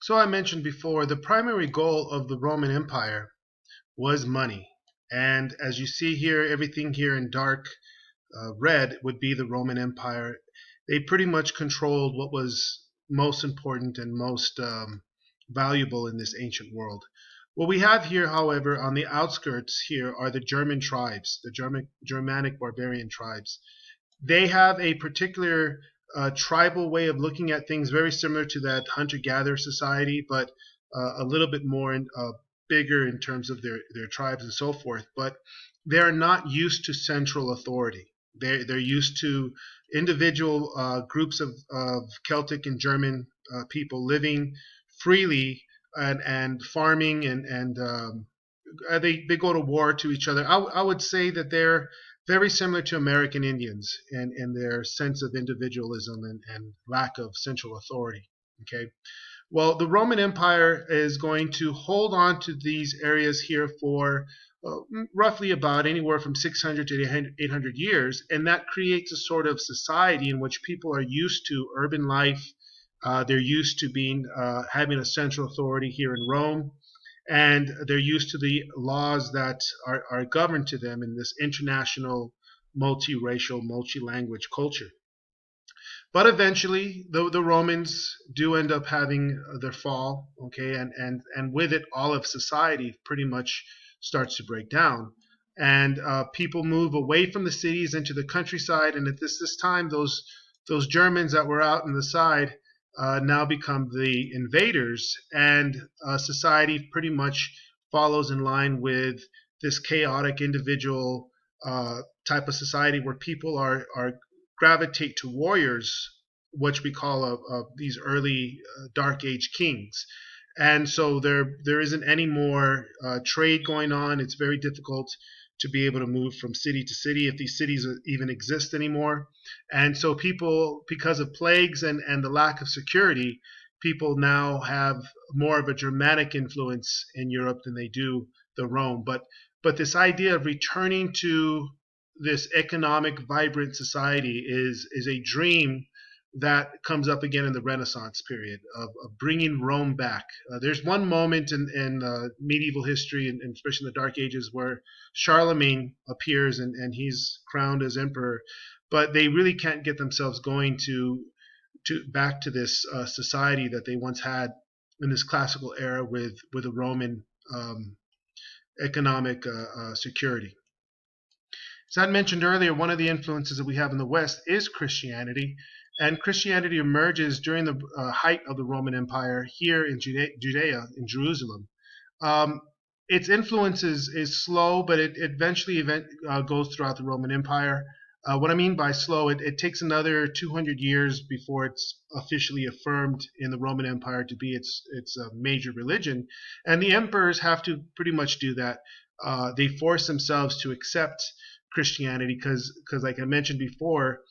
So I mentioned before, the primary goal of the Roman Empire was money. And as you see here, everything here in dark red would be the Roman Empire. They pretty much controlled what was most important and most valuable in this ancient world. What we have here, however, on the outskirts here are the German tribes, the Germanic barbarian tribes. They have a particular tribal way of looking at things, very similar to that hunter-gatherer society, but a little bit more bigger in terms of their tribes and so forth. But they're not used to central authority. They're used to individual groups of Celtic and German people living freely and farming and they go to war to each other. I would say that they're very similar to American Indians in their sense of individualism and lack of central authority. Okay. Well, the Roman Empire is going to hold on to these areas here for roughly about anywhere from 600 to 800 years, and that creates a sort of society in which people are used to urban life. They're used to being having a central authority here in Rome, and they're used to the laws that are governed to them in this international, multiracial, multi-language culture. But eventually, the Romans do end up having their fall, okay, and with it, all of society pretty much starts to break down, and people move away from the cities into the countryside, and at this time, those Germans that were out in the side now become the invaders, and society pretty much follows in line with this chaotic individual type of society where people are gravitate to warriors, which we call these early Dark Age kings. And so there isn't any more trade going on. It's very difficult to be able to move from city to city if these cities even exist anymore. And so people, because of plagues and the lack of security, people now have more of a Germanic influence in Europe than they do the Rome. But this idea of returning to this economic, vibrant society is a dream that comes up again in the Renaissance period of bringing Rome back. There's one moment in medieval history, and especially in the Dark Ages, where Charlemagne appears and he's crowned as emperor, but they really can't get themselves going to back to this society that they once had in this classical era with a Roman economic security. As I mentioned earlier, one of the influences that we have in the West is Christianity, and Christianity emerges during the height of the Roman Empire here in Judea, in Jerusalem. Its influence is slow, but it eventually goes throughout the Roman Empire. What I mean by slow, it takes another 200 years before it's officially affirmed in the Roman Empire to be its major religion, and the emperors have to pretty much do that. They force themselves to accept Christianity because, like I mentioned before,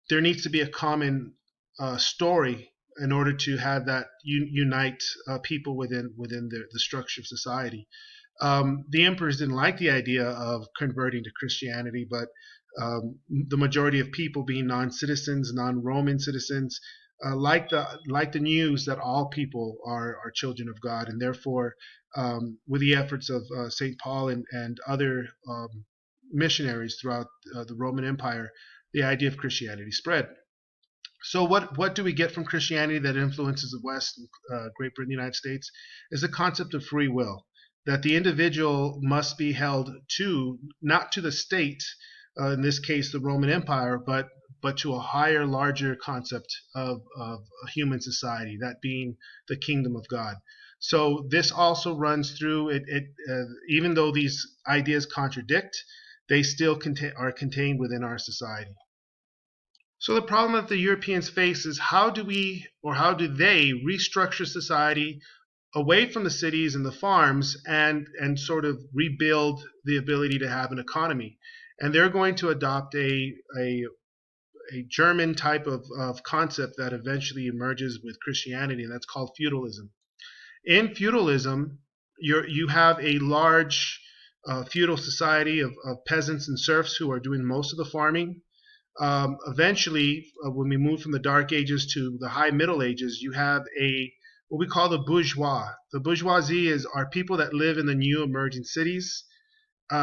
there needs to be a common story in order to have that unite people within the structure of society. The emperors didn't like the idea of converting to Christianity, but the majority of people, being non-citizens, non-Roman citizens, like the news that all people are children of God, and therefore, with the efforts of St. Paul and other missionaries throughout the Roman Empire, the idea of Christianity spread. So what do we get from Christianity that influences the West, Great Britain, the United States, is the concept of free will, that the individual must be held to, not to the state, in this case the Roman Empire, but to a higher, larger concept of a human society, that being the kingdom of God. So this also runs through it. Even though these ideas contradict, they still are contained within our society. So the problem that the Europeans face is how do they restructure society away from the cities and the farms and sort of rebuild the ability to have an economy? And they're going to adopt a German type of concept that eventually emerges with Christianity, and that's called feudalism. In feudalism, you have a large feudal society of peasants and serfs who are doing most of the farming. Eventually, when we move from the Dark Ages to the High Middle Ages, you have a what we call the bourgeois. The bourgeoisie are people that live in the new emerging cities.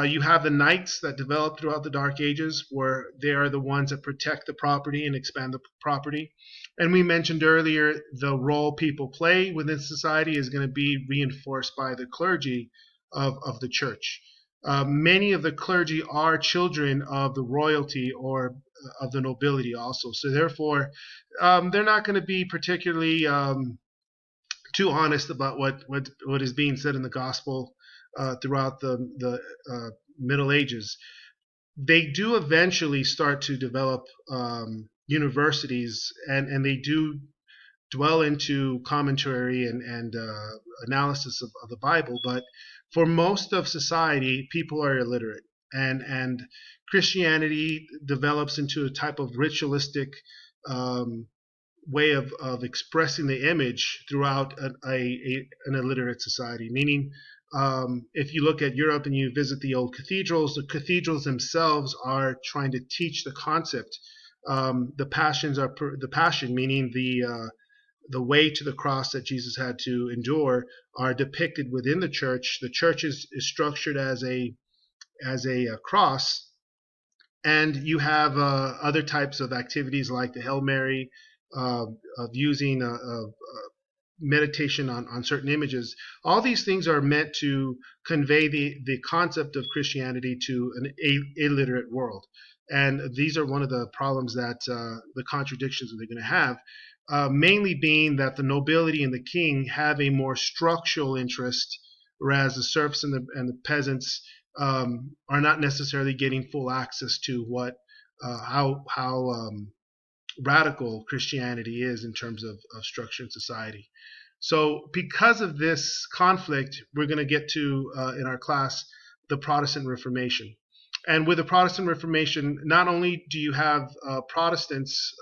You have the knights that develop throughout the Dark Ages, where they are the ones that protect the property and expand the property. And we mentioned earlier the role people play within society is going to be reinforced by the clergy of the church. Many of the clergy are children of the royalty or of the nobility also. So therefore, they're not going to be particularly too honest about what is being said in the gospel throughout the Middle Ages. They do eventually start to develop universities, and they do dwell into commentary and analysis of the Bible. But for most of society, people are illiterate, and Christianity develops into a type of ritualistic way of expressing the image throughout an illiterate society. Meaning, if you look at Europe and you visit the cathedrals themselves are trying to teach the concept. The passion, meaning the way to the cross that Jesus had to endure, are depicted within the church. The church is structured as a cross, and you have other types of activities like the Hail Mary, of using meditation on certain images. All these things are meant to convey the concept of Christianity to an illiterate world. And these are one of the problems that the contradictions that they're going to have, mainly being that the nobility and the king have a more structural interest, whereas the serfs and the peasants are not necessarily getting full access to how radical Christianity is in terms of structure in society. So because of this conflict, we're going to get to, in our class, the Protestant Reformation. And with the Protestant Reformation, not only do you have Protestants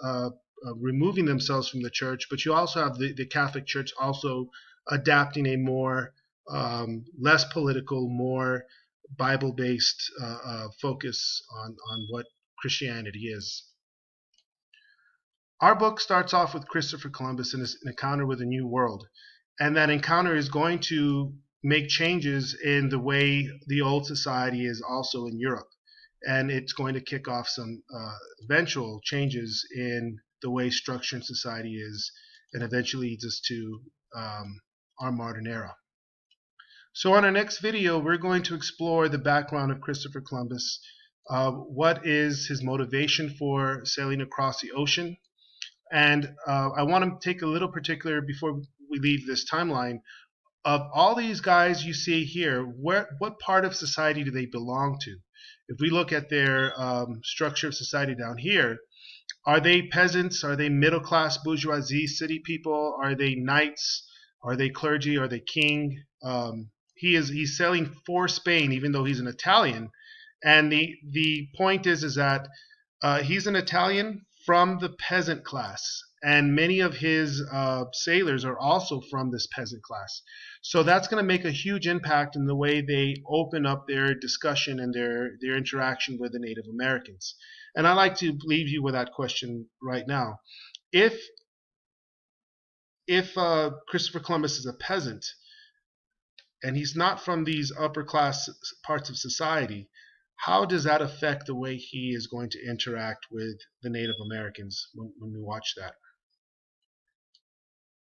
removing themselves from the church, but you also have the Catholic Church also adapting a more less political, more Bible-based focus on what Christianity is. Our book starts off with Christopher Columbus and his encounter with a new world. And that encounter is going to make changes in the way the old society is also in Europe. And it's going to kick off some eventual changes in the way structure in society is, and eventually leads us to our modern era. So on our next video, we're going to explore the background of Christopher Columbus. What is his motivation for sailing across the ocean? And I want to take a little particular, before we leave this timeline, of all these guys you see here, what part of society do they belong to? If we look at their structure of society down here, are they peasants? Are they middle-class bourgeoisie city people? Are they knights? Are they clergy? Are they king? He's sailing for Spain, even though he's an Italian. And the point is that he's an Italian from the peasant class, and many of his sailors are also from this peasant class. So that's going to make a huge impact in the way they open up their discussion and their interaction with the Native Americans. And I'd like to leave you with that question right now. If Christopher Columbus is a peasant, and he's not from these upper class parts of society, how does that affect the way he is going to interact with the Native Americans when we watch that?